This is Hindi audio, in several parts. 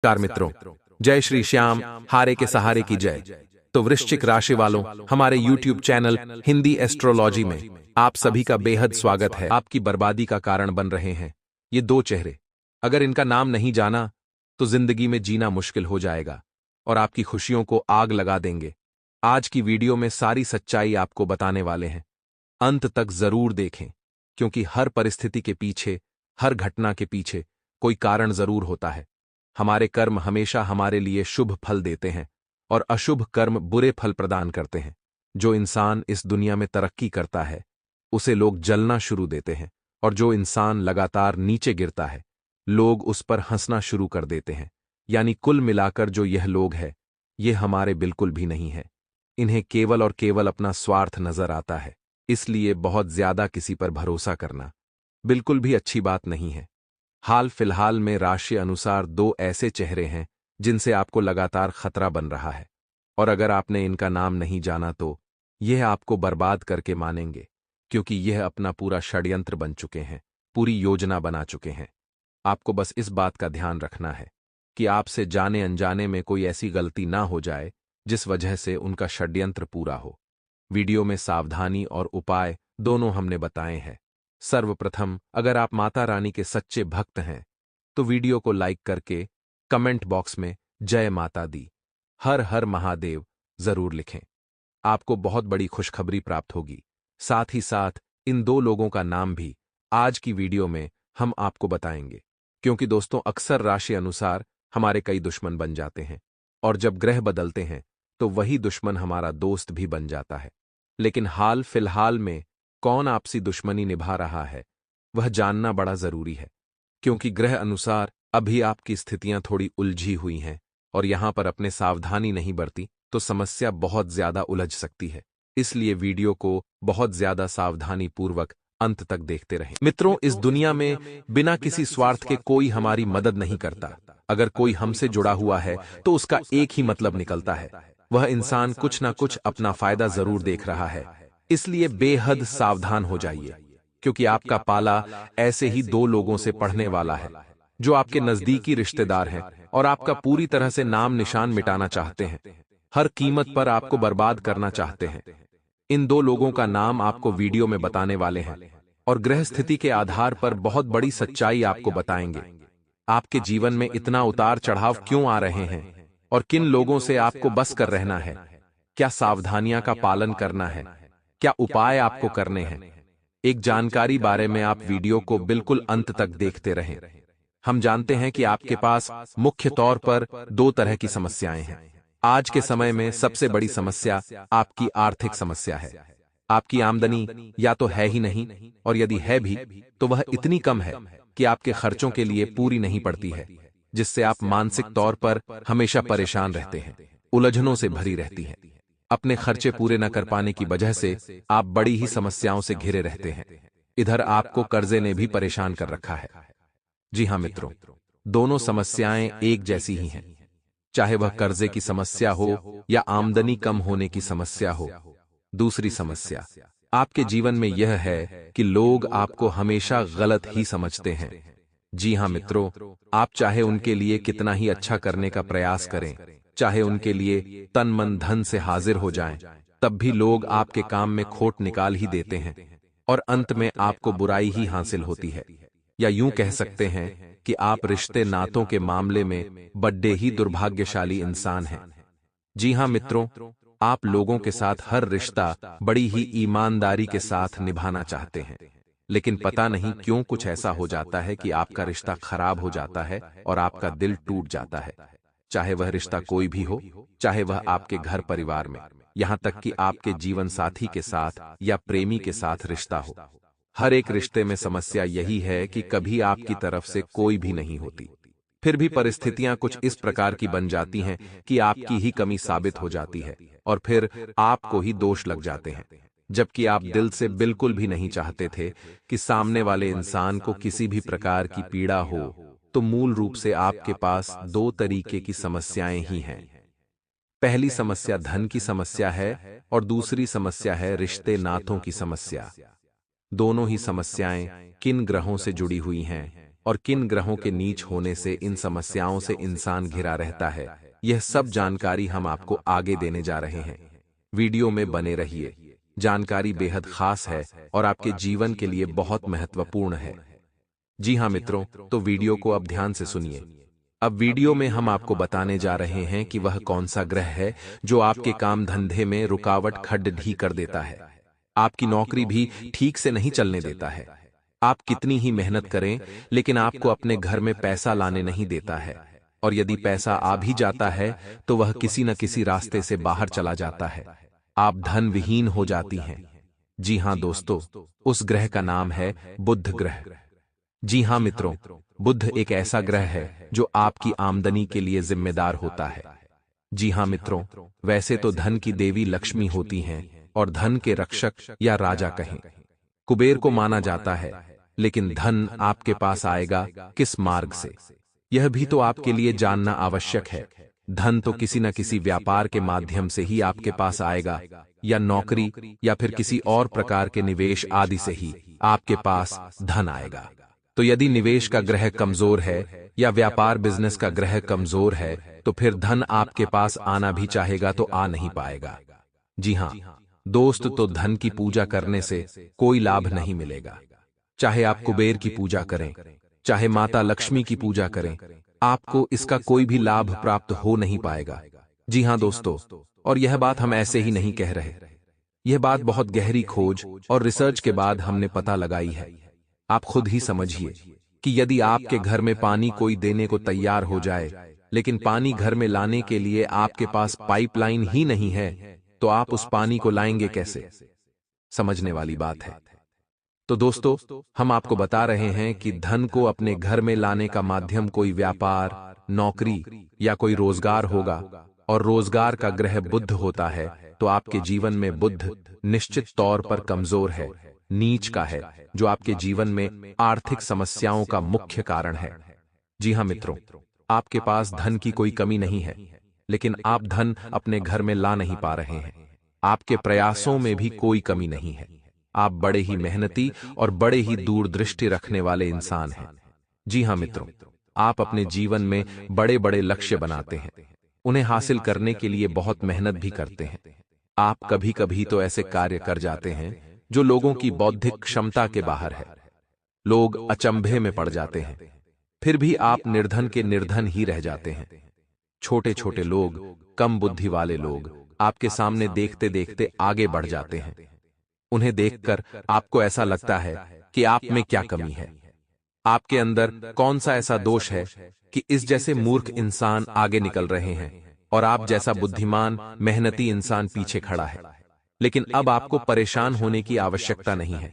नमस्कार मित्रों, जय श्री श्याम, हारे के सहारे की जय। तो वृश्चिक राशि वालों, हमारे YouTube चैनल हिंदी एस्ट्रोलॉजी में आप सभी का बेहद स्वागत है। आपकी बर्बादी का कारण बन रहे हैं ये दो चेहरे। अगर इनका नाम नहीं जाना तो जिंदगी में जीना मुश्किल हो जाएगा और आपकी खुशियों को आग लगा देंगे। आज की वीडियो में सारी सच्चाई आपको बताने वाले हैं। अंत तक जरूर देखें, क्योंकि हर परिस्थिति के पीछे, हर घटना के पीछे कोई कारण जरूर होता है। हमारे कर्म हमेशा हमारे लिए शुभ फल देते हैं और अशुभ कर्म बुरे फल प्रदान करते हैं। जो इंसान इस दुनिया में तरक्की करता है उसे लोग जलना शुरू देते हैं, और जो इंसान लगातार नीचे गिरता है लोग उस पर हंसना शुरू कर देते हैं। यानी कुल मिलाकर जो यह लोग हैं ये हमारे बिल्कुल भी नहीं है। इन्हें केवल और केवल अपना स्वार्थ नजर आता है। इसलिए बहुत ज्यादा किसी पर भरोसा करना बिल्कुल भी अच्छी बात नहीं है। हाल फिलहाल में राशि अनुसार दो ऐसे चेहरे हैं जिनसे आपको लगातार खतरा बन रहा है, और अगर आपने इनका नाम नहीं जाना तो यह आपको बर्बाद करके मानेंगे, क्योंकि यह अपना पूरा षड्यंत्र बन चुके हैं, पूरी योजना बना चुके हैं। आपको बस इस बात का ध्यान रखना है कि आपसे जाने अनजाने में कोई ऐसी गलती ना हो जाए जिस वजह से उनका षड्यंत्र पूरा हो। वीडियो में सावधानी और उपाय दोनों हमने बताए हैं। सर्वप्रथम, अगर आप माता रानी के सच्चे भक्त हैं तो वीडियो को लाइक करके कमेंट बॉक्स में जय माता दी, हर हर महादेव जरूर लिखें। आपको बहुत बड़ी खुशखबरी प्राप्त होगी। साथ ही साथ इन दो लोगों का नाम भी आज की वीडियो में हम आपको बताएंगे, क्योंकि दोस्तों अक्सर राशि अनुसार हमारे कई दुश्मन बन जाते हैं, और जब ग्रह बदलते हैं तो वही दुश्मन हमारा दोस्त भी बन जाता है। लेकिन हाल फिलहाल में कौन आपसी दुश्मनी निभा रहा है वह जानना बड़ा जरूरी है, क्योंकि ग्रह अनुसार अभी आपकी स्थितियां थोड़ी उलझी हुई हैं, और यहां पर अपने सावधानी नहीं बरती तो समस्या बहुत ज्यादा उलझ सकती है। इसलिए वीडियो को बहुत ज्यादा सावधानी पूर्वक अंत तक देखते रहें। मित्रों, इस दुनिया में बिना किसी स्वार्थ के कोई हमारी मदद नहीं करता। अगर कोई हमसे जुड़ा हुआ है तो उसका एक ही मतलब निकलता है, वह इंसान कुछ ना कुछ अपना फायदा जरूर देख रहा है। इसलिए बेहद सावधान हो जाइए, क्योंकि आपका पाला ऐसे ही दो लोगों से पढ़ने वाला है जो आपके नजदीकी रिश्तेदार हैं और आपका पूरी तरह से नाम निशान मिटाना चाहते हैं, हर कीमत पर आपको बर्बाद करना चाहते हैं। इन दो लोगों का नाम आपको वीडियो में बताने वाले हैं, और ग्रह स्थिति के आधार पर बहुत बड़ी सच्चाई आपको बताएंगे। आपके जीवन में इतना उतार चढ़ाव क्यों आ रहे हैं और किन लोगों से आपको बस कर रहना है, क्या सावधानियां का पालन करना है, क्या उपाय आपको करने हैं। एक जानकारी बारे में आप वीडियो को बिल्कुल अंत तक देखते रहें। हम जानते हैं कि आपके पास मुख्य तौर पर दो तरह की समस्याएं हैं। आज के समय में सबसे बड़ी समस्या आपकी आर्थिक समस्या है। आपकी आमदनी या तो है ही नहीं, और यदि है भी तो वह इतनी कम है कि आपके खर्चों के लिए पूरी नहीं पड़ती है, जिससे आप मानसिक तौर पर हमेशा परेशान रहते हैं, उलझनों से भरी रहती हैं। अपने खर्चे पूरे न कर पाने की वजह से आप बड़ी ही समस्याओं से घिरे रहते हैं। इधर आपको कर्जे ने भी परेशान कर रखा है। जी हां मित्रों, दोनों समस्याएं एक जैसी ही हैं, चाहे वह कर्जे की समस्या हो या आमदनी कम होने की समस्या हो। दूसरी समस्या आपके जीवन में यह है कि लोग आपको हमेशा गलत ही समझते हैं। जी हां मित्रों, आप चाहे उनके लिए कितना ही अच्छा करने का प्रयास करें, चाहे उनके लिए तन मन धन से हाजिर हो जाएं, तब भी लोग आपके काम में खोट निकाल ही देते हैं, और अंत में आपको बुराई ही हासिल होती है। या यूं कह सकते हैं कि आप रिश्ते नातों के मामले में बड़े ही दुर्भाग्यशाली इंसान हैं। जी हां मित्रों, आप लोगों के साथ हर रिश्ता बड़ी ही ईमानदारी के साथ निभाना चाहते हैं, लेकिन पता नहीं क्यों कुछ ऐसा हो जाता है कि आपका रिश्ता खराब हो जाता है और आपका दिल टूट जाता है। चाहे वह रिश्ता कोई भी हो, चाहे वह आपके घर परिवार में, यहां तक कि आपके जीवन साथी के साथ या प्रेमी के साथ रिश्ता हो, हर एक रिश्ते में समस्या यही है कि कभी आपकी तरफ से कोई भी नहीं होती। फिर भी परिस्थितियां कुछ इस प्रकार की बन जाती हैं कि आपकी ही कमी साबित हो जाती है, और फिर आपको ही दोष लग जाते हैं, जबकि आप दिल से बिल्कुल भी नहीं चाहते थे कि सामने वाले इंसान को किसी भी प्रकार की पीड़ा हो। तो मूल रूप से आपके पास दो तरीके की समस्याएं ही हैं। पहली समस्या धन की समस्या है और दूसरी समस्या है रिश्ते नातों की समस्या। दोनों ही समस्याएं किन ग्रहों से जुड़ी हुई हैं और किन ग्रहों के नीच होने से इन समस्याओं से इंसान घिरा रहता है, यह सब जानकारी हम आपको आगे देने जा रहे हैं। वीडियो में बने रहिए। जानकारी बेहद खास है और आपके जीवन के लिए बहुत महत्वपूर्ण है। जी हाँ मित्रों, तो वीडियो को अब ध्यान से सुनिए। अब वीडियो में हम आपको बताने जा रहे हैं कि वह कौन सा ग्रह है जो आपके काम धंधे में रुकावट खड्ड कर देता है, आपकी नौकरी भी ठीक से नहीं चलने देता है। आप कितनी ही मेहनत करें लेकिन आपको अपने घर में पैसा लाने नहीं देता है, और यदि पैसा आ भी जाता है तो वह किसी न किसी रास्ते से बाहर चला जाता है। आप धन विहीन हो जाती हैं। जी हाँ दोस्तों, उस ग्रह का नाम है बुध ग्रह। जी हाँ मित्रों, बुध एक ऐसा ग्रह है जो आपकी आमदनी के लिए जिम्मेदार होता है। जी हाँ मित्रों, वैसे तो धन की देवी लक्ष्मी होती हैं और धन के रक्षक या राजा कहें कुबेर को माना जाता है, लेकिन धन आपके पास आएगा किस मार्ग से, यह भी तो आपके लिए जानना आवश्यक है। धन तो किसी न किसी व्यापार के माध्यम से ही आपके पास आएगा, या नौकरी या फिर किसी और प्रकार के निवेश आदि से ही आपके पास धन आएगा। तो यदि निवेश का ग्रह कमजोर है या व्यापार बिजनेस का ग्रह कमजोर है तो फिर धन आपके पास आना भी चाहेगा तो आ नहीं पाएगा। जी हाँ दोस्त, तो धन की पूजा करने से कोई लाभ नहीं मिलेगा। चाहे आप कुबेर की पूजा करें, चाहे माता लक्ष्मी की पूजा करें, आपको इसका कोई भी लाभ प्राप्त हो नहीं पाएगा। जी हाँ दोस्तों, और यह बात हम ऐसे ही नहीं कह रहे। यह बात बहुत गहरी खोज और रिसर्च के बाद हमने पता लगाई है। आप खुद ही समझिए कि यदि आपके घर में पानी कोई देने को तैयार हो जाए, लेकिन पानी घर में लाने के लिए आपके पास पाइपलाइन ही नहीं है, तो आप उस पानी को लाएंगे कैसे? समझने वाली बात है। तो दोस्तों, हम आपको बता रहे हैं कि धन को अपने घर में लाने का माध्यम कोई व्यापार, नौकरी या कोई रोजगार होगा, और रोजगार का ग्रह बुध होता है, तो आपके जीवन में बुध निश्चित तौर पर कमजोर है, नीच का है, जो आपके जीवन में आर्थिक समस्याओं का मुख्य कारण है। जी हाँ मित्रों, आपके पास धन की कोई कमी नहीं है, लेकिन आप धन अपने घर में ला नहीं पा रहे हैं। आपके प्रयासों में भी कोई कमी नहीं है। आप बड़े ही मेहनती और बड़े ही दूरदृष्टि रखने वाले इंसान हैं। जी हाँ मित्रों, आप अपने जीवन में बड़े बड़े लक्ष्य बनाते हैं, उन्हें हासिल करने के लिए बहुत मेहनत भी करते हैं। आप कभी कभी तो ऐसे कार्य कर जाते हैं जो लोगों की बौद्धिक क्षमता के बाहर है। लोग अचंभे में पड़ जाते हैं, फिर भी आप निर्धन के निर्धन ही रह जाते हैं। छोटे छोटे लोग, कम बुद्धि वाले लोग आपके सामने देखते देखते आगे बढ़ जाते हैं। उन्हें देखकर आपको ऐसा लगता है कि आप में क्या कमी है, आपके अंदर कौन सा ऐसा दोष है कि इस जैसे मूर्ख इंसान आगे निकल रहे हैं और आप जैसा बुद्धिमान मेहनती इंसान पीछे खड़ा है। लेकिन अब आपको परेशान होने की आवश्यकता नहीं है।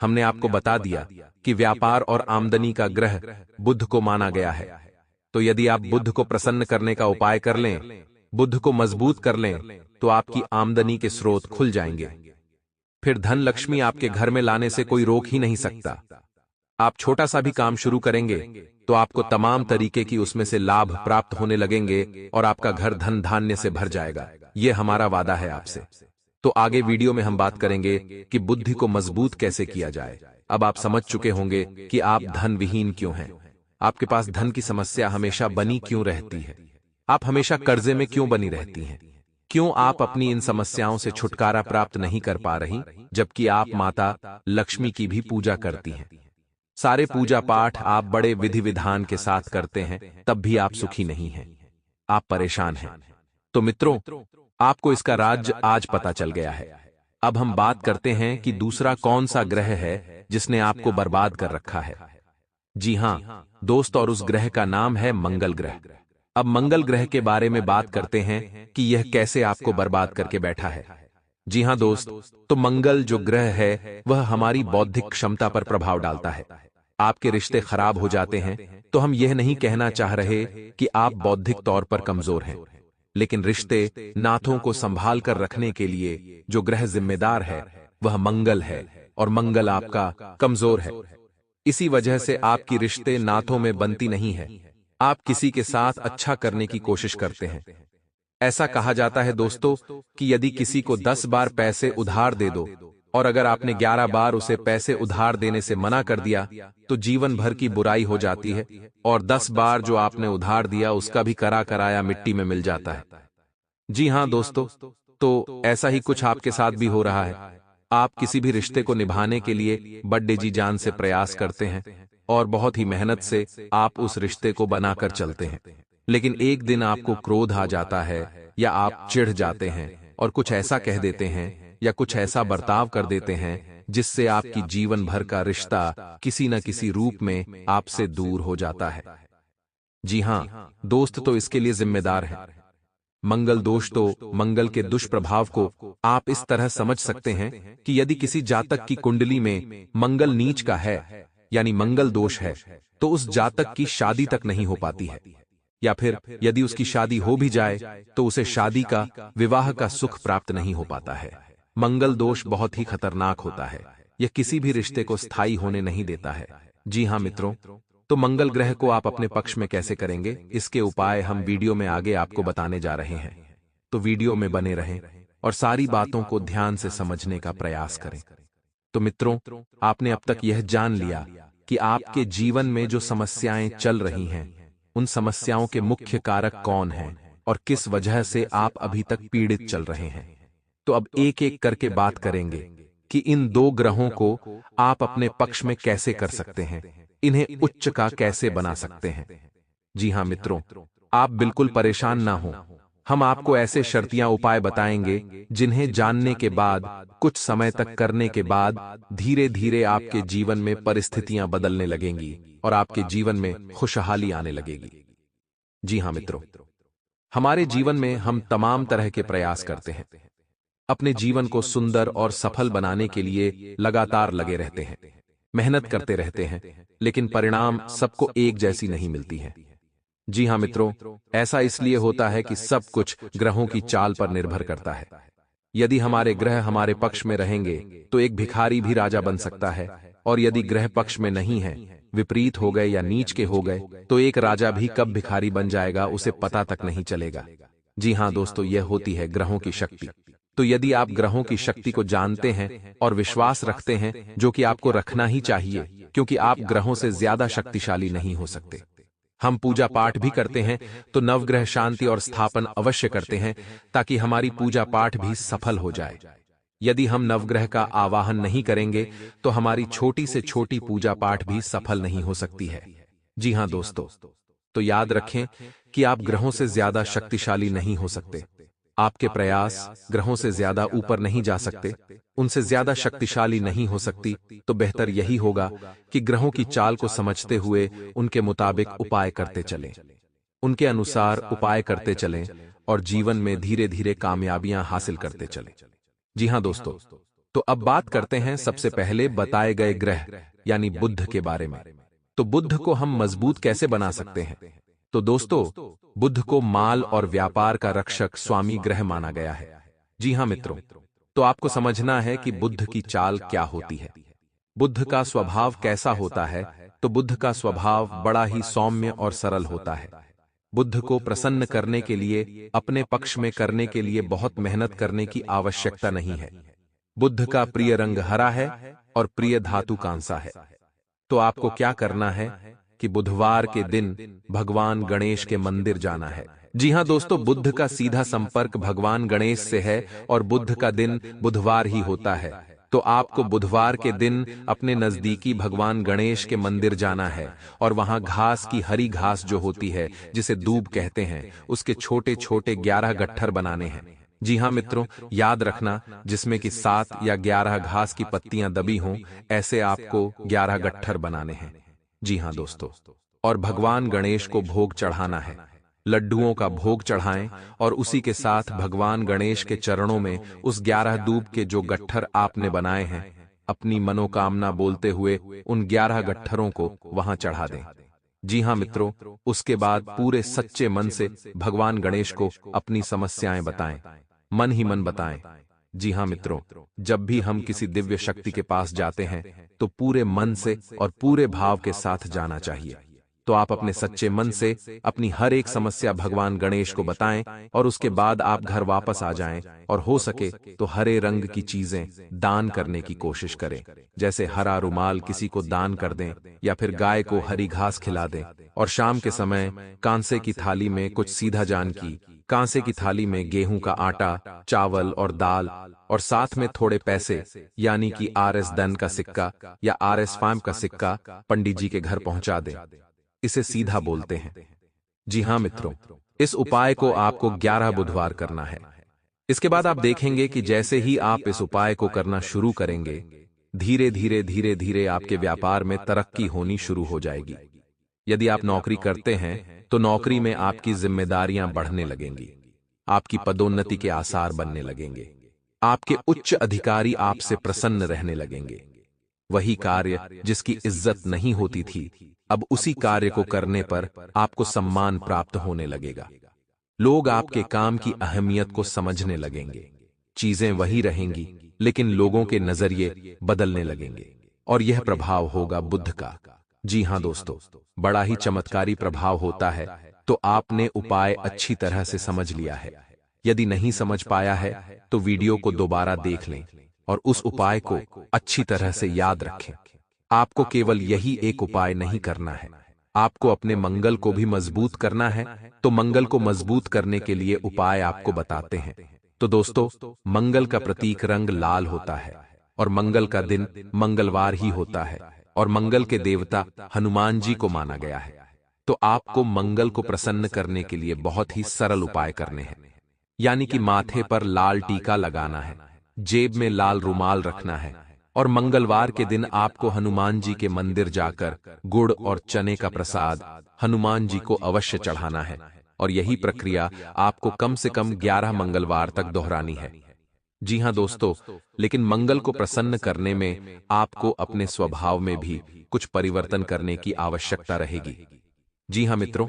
हमने आपको बता दिया कि व्यापार और आमदनी का ग्रह बुध को माना गया है। तो यदि आप बुध को प्रसन्न करने का उपाय कर लें, बुध को मजबूत कर लें, तो आपकी आमदनी के स्रोत खुल जाएंगे। फिर धन लक्ष्मी आपके घर में लाने से कोई रोक ही नहीं सकता। आप छोटा सा भी काम शुरू करेंगे तो आपको तमाम तरीके की उसमें से लाभ प्राप्त होने लगेंगे और आपका घर धन धान्य से भर जाएगा। यह हमारा वादा है आपसे। तो आगे वीडियो में हम बात करेंगे कि बुद्धि को मजबूत कैसे किया जाए। अब आप समझ चुके होंगे कि आप धन विहीन क्यों हैं, आपके पास धन की समस्या हमेशा बनी क्यों रहती है, आप हमेशा कर्जे में क्यों बनी रहती हैं, क्यों आप अपनी इन समस्याओं से छुटकारा प्राप्त नहीं कर पा रही, जबकि आप माता लक्ष्मी की भी पूजा करती हैं। सारे पूजा पाठ आप बड़े विधि विधान के साथ करते हैं, तब भी आप सुखी नहीं हैं, आप परेशान हैं। तो मित्रों, आपको इसका राज आज पता चल गया है। अब हम बात करते हैं कि दूसरा कौन सा ग्रह है जिसने आपको बर्बाद कर रखा है। जी हां दोस्त, और उस ग्रह का नाम है मंगल ग्रह। अब मंगल ग्रह के बारे में बात करते हैं कि यह कैसे आपको बर्बाद करके बैठा है। जी हां दोस्त, तो मंगल जो ग्रह है वह हमारी बौद्धिक क्षमता पर प्रभाव डालता है। आपके रिश्ते खराब हो जाते हैं तो हम यह नहीं कहना चाह रहे कि आप बौद्धिक तौर पर कमजोर हैं, लेकिन रिश्ते नाथों को संभाल कर रखने के लिए जो ग्रह जिम्मेदार है वह मंगल है, और मंगल आपका कमजोर है। इसी वजह से आपकी रिश्ते नाथों में बनती नहीं है। आप किसी के साथ अच्छा करने की कोशिश करते हैं। ऐसा कहा जाता है दोस्तों कि यदि किसी को 10 बार पैसे उधार दे दो और अगर आपने 11 बार उसे पैसे उधार देने से मना कर दिया तो जीवन भर की बुराई हो जाती है, और 10 बार जो आपने उधार दिया उसका भी करा कराया मिट्टी में मिल जाता है। जी हाँ दोस्तों, तो ऐसा ही कुछ आपके साथ भी हो रहा है। आप किसी भी रिश्ते को निभाने के लिए बड़े जी जान से प्रयास करते हैं और बहुत ही मेहनत से आप उस रिश्ते को बनाकर चलते हैं, लेकिन एक दिन आपको क्रोध आ जाता है या आप चिढ़ जाते हैं और कुछ ऐसा कह देते हैं या कुछ ऐसा बर्ताव कर देते हैं जिससे आपकी जीवन भर का रिश्ता किसी न किसी रूप में आपसे दूर हो जाता है। जी हाँ दोस्त, तो इसके लिए जिम्मेदार है मंगल दोष। तो मंगल के दुष्प्रभाव को आप इस तरह समझ सकते हैं कि यदि किसी जातक की कुंडली में मंगल नीच का है यानी मंगल दोष है, तो उस जातक की शादी तक नहीं हो पाती है, या फिर यदि उसकी शादी हो भी जाए तो उसे शादी का, विवाह का सुख प्राप्त नहीं हो पाता है। मंगल दोष बहुत ही खतरनाक होता है, यह किसी भी रिश्ते को स्थायी होने नहीं देता है। जी हाँ मित्रों, तो मंगल ग्रह को आप अपने पक्ष में कैसे करेंगे, इसके उपाय हम वीडियो में आगे आपको बताने जा रहे हैं। तो वीडियो में बने रहें और सारी बातों को ध्यान से समझने का प्रयास करें। तो मित्रों, आपने अब तक यह जान लिया कि आपके जीवन में जो समस्याएं चल रही हैं, उन समस्याओं के मुख्य कारक कौन हैं और किस वजह से आप अभी तक पीड़ित चल रहे हैं। तो अब एक एक करके बात करेंगे कि इन दो ग्रहों को आप अपने पक्ष में कैसे कर सकते हैं, इन्हें उच्च का कैसे बना सकते हैं। जी हाँ मित्रों, आप बिल्कुल परेशान ना हो, हम आपको ऐसे शर्तियां उपाय बताएंगे जिन्हें जानने के बाद, कुछ समय तक करने के बाद धीरे धीरे आपके जीवन में परिस्थितियां बदलने लगेंगी और आपके जीवन में खुशहाली आने लगेगी। जी हाँ मित्रों, हमारे जीवन में हम तमाम तरह के प्रयास करते हैं, अपने जीवन को सुंदर और सफल बनाने के लिए लगातार लगे रहते हैं, मेहनत करते रहते हैं, लेकिन परिणाम सबको एक जैसी नहीं मिलती है। जी हाँ मित्रों, ऐसा इसलिए होता है कि सब कुछ ग्रहों की चाल पर निर्भर करता है। यदि हमारे ग्रह हमारे पक्ष में रहेंगे तो एक भिखारी भी राजा बन सकता है, और यदि ग्रह पक्ष में नहीं है, विपरीत हो गए या नीच के हो गए, तो एक राजा भी कब भिखारी बन जाएगा उसे पता तक नहीं चलेगा। जी हाँ दोस्तों, यह होती है ग्रहों की शक्ति। तो यदि आप ग्रहों की शक्ति को जानते हैं और विश्वास रखते हैं, जो कि आपको रखना ही चाहिए, क्योंकि आप ग्रहों से ज्यादा शक्तिशाली नहीं हो सकते। हम पूजा पाठ भी करते हैं तो नवग्रह शांति और स्थापन अवश्य करते हैं ताकि हमारी पूजा पाठ भी सफल हो जाए। यदि हम नवग्रह का आवाहन नहीं करेंगे तो हमारी छोटी से छोटी पूजा पाठ भी सफल नहीं हो सकती है। जी हाँ दोस्तों, तो याद रखें कि आप ग्रहों से ज्यादा शक्तिशाली नहीं हो सकते। आपके प्रयास ग्रहों से ज्यादा ऊपर नहीं जा सकते, उनसे ज्यादा शक्तिशाली नहीं हो सकती। तो बेहतर यही होगा कि ग्रहों की चाल को समझते हुए उनके मुताबिक उपाय करते चलें, उनके अनुसार उपाय करते चलें और जीवन में धीरे धीरे कामयाबियां हासिल करते चलें। जी हाँ दोस्तों, तो अब बात करते हैं सबसे पहले बताए गए ग्रह यानी बुध के बारे में। तो बुध को हम मजबूत कैसे बना सकते हैं? तो दोस्तों, बुध को माल और व्यापार का रक्षक स्वामी ग्रह माना गया है। जी हाँ मित्रों, तो आपको समझना है कि बुध की चाल क्या होती है, बुध का स्वभाव कैसा होता है। तो बुध का स्वभाव बड़ा ही सौम्य और सरल होता है। बुध को प्रसन्न करने के लिए, अपने पक्ष में करने के लिए बहुत मेहनत करने की आवश्यकता नहीं है। बुध का प्रिय रंग हरा है और प्रिय धातु कांसा है। तो आपको क्या करना है कि बुधवार के दिन भगवान गणेश के मंदिर जाना है। जी हाँ दोस्तों, बुध का सीधा संपर्क भगवान गणेश से है और बुध का दिन बुधवार ही होता है। तो आपको बुधवार के दिन अपने नजदीकी भगवान गणेश के मंदिर जाना है और वहां घास की, हरी घास जो होती है जिसे दूब कहते हैं, उसके छोटे छोटे 11 गट्ठर बनाने हैं। जी हाँ मित्रों, याद रखना, जिसमें कि 7 या 11 घास की पत्तियां दबी हों, ऐसे आपको 11 गट्ठर बनाने हैं। जी हाँ दोस्तों, और भगवान गणेश को भोग चढ़ाना है। लड्डुओं का भोग चढ़ाएं और उसी के साथ भगवान गणेश के चरणों में उस 11 दूब के जो गट्ठर आपने बनाए हैं, अपनी मनोकामना बोलते हुए उन 11 गट्ठरों को वहां चढ़ा दें। जी हाँ मित्रों, उसके बाद पूरे सच्चे मन से भगवान गणेश को अपनी समस्याएं बताएं, मन ही मन बताएं। जी हाँ मित्रों, जब भी हम किसी दिव्य शक्ति के पास जाते हैं तो पूरे मन से और पूरे भाव के साथ जाना चाहिए। तो आप अपने सच्चे मन से अपनी हर एक समस्या भगवान गणेश को बताएं और उसके बाद आप घर वापस आ जाएं और हो सके तो हरे रंग की चीजें दान करने की कोशिश करें, जैसे हरा रुमाल किसी को दान कर दें या फिर गाय को हरी घास खिला दें। और शाम के समय कांसे की थाली में कुछ सीधा जान की कांसे की थाली में गेहूं का आटा, चावल और दाल और साथ में थोड़े पैसे यानी कि RS धन का सिक्का या RS फार्म का सिक्का पंडित जी के घर पहुंचा दें। इसे सीधा बोलते हैं। जी हाँ मित्रों, इस उपाय को आपको 11 बुधवार करना है। इसके बाद आप देखेंगे कि जैसे ही आप इस उपाय को करना शुरू करेंगे, धीरे धीरे धीरे आपके व्यापार में तरक्की होनी शुरू हो जाएगी। यदि आप नौकरी करते हैं तो नौकरी में आपकी जिम्मेदारियां बढ़ने लगेंगी, आपकी पदोन्नति के आसार बनने लगेंगे, आपके उच्च अधिकारी आपसे प्रसन्न रहने लगेंगे। वही कार्य जिसकी इज्जत नहीं होती थी, अब उसी कार्य को करने पर आपको सम्मान प्राप्त होने लगेगा। लोग आपके काम की अहमियत को समझने लगेंगे। चीजें वही रहेंगी लेकिन लोगों के नजरिए बदलने लगेंगे और यह प्रभाव होगा बुद्ध का। जी हाँ दोस्तों, बड़ा ही चमत्कारी प्रभाव होता है। तो आपने उपाय अच्छी तरह से समझ लिया है। यदि नहीं समझ पाया है तो वीडियो को दोबारा देख लें और उस उपाय को अच्छी तरह से याद रखें। आपको केवल यही एक उपाय नहीं करना है, आपको अपने मंगल को भी मजबूत करना है। तो मंगल को मजबूत करने के लिए उपाय आपको बताते हैं। तो दोस्तों, मंगल का प्रतीक रंग लाल होता है और मंगल का दिन मंगलवार ही होता है और मंगल के देवता हनुमान जी को माना गया है। तो आपको मंगल को प्रसन्न करने के लिए बहुत ही सरल उपाय करने हैं, यानी कि माथे पर लाल टीका लगाना है, जेब में लाल रुमाल रखना है और मंगलवार के दिन आपको हनुमान जी के मंदिर जाकर गुड़ और चने का प्रसाद हनुमान जी को अवश्य चढ़ाना है। और यही प्रक्रिया आपको कम से कम 11 मंगलवार तक दोहरानी है। जी हाँ दोस्तों, लेकिन मंगल को प्रसन्न करने में आपको अपने स्वभाव में भी कुछ परिवर्तन करने की आवश्यकता रहेगी। जी हाँ मित्रों,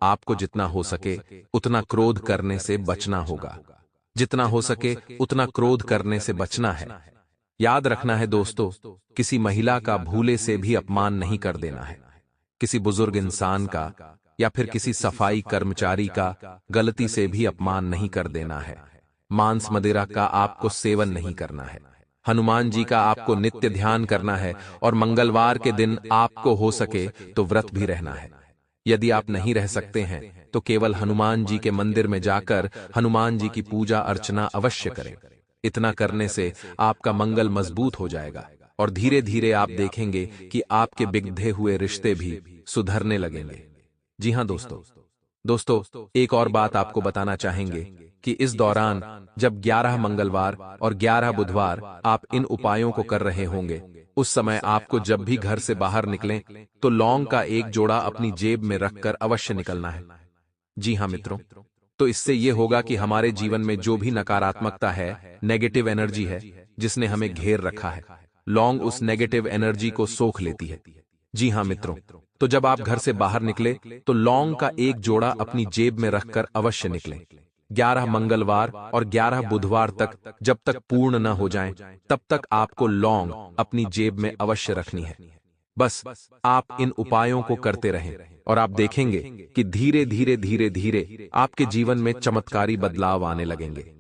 आपको जितना हो सके उतना क्रोध करने से बचना होगा। जितना हो सके उतना क्रोध करने से बचना है। याद रखना है दोस्तों, किसी महिला का भूले से भी अपमान नहीं कर देना है। किसी बुजुर्ग इंसान का या फिर किसी सफाई कर्मचारी का गलती से भी अपमान नहीं कर देना है। मांस मदिरा का आपको सेवन नहीं करना है। हनुमान जी का आपको नित्य ध्यान करना है और मंगलवार के दिन आपको हो सके तो व्रत भी रहना है। यदि आप नहीं रह सकते हैं तो केवल हनुमान जी के मंदिर में जाकर हनुमान जी की पूजा अर्चना अवश्य करें। इतना करने से आपका मंगल मजबूत हो जाएगा और धीरे धीरे आप देखेंगे कि आपके बिगड़े हुए रिश्ते भी सुधरने लगेंगे। जी हाँ दोस्तों, एक और बात आपको बताना चाहेंगे कि इस दौरान जब 11 मंगलवार और 11 बुधवार आप इन उपायों को कर रहे होंगे, उस समय आपको जब भी घर से बाहर निकलें तो लौंग का एक जोड़ा अपनी जेब में रखकर अवश्य निकलना है। जी हाँ मित्रों, तो इससे यह होगा कि हमारे जीवन में जो भी नकारात्मकता है, नेगेटिव एनर्जी है जिसने हमें घेर रखा है, लौंग उस नेगेटिव एनर्जी को सोख लेती है। जी हाँ मित्रों, तो जब आप घर से बाहर निकले तो लौंग का एक जोड़ा अपनी जेब में रखकर अवश्य निकलें। 11 मंगलवार और 11 बुधवार तक जब तक पूर्ण न हो जाएं, तब तक आपको लौंग अपनी जेब में अवश्य रखनी है। बस आप इन उपायों को करते रहें और आप देखेंगे कि धीरे धीरे आपके जीवन में चमत्कारी बदलाव आने लगेंगे।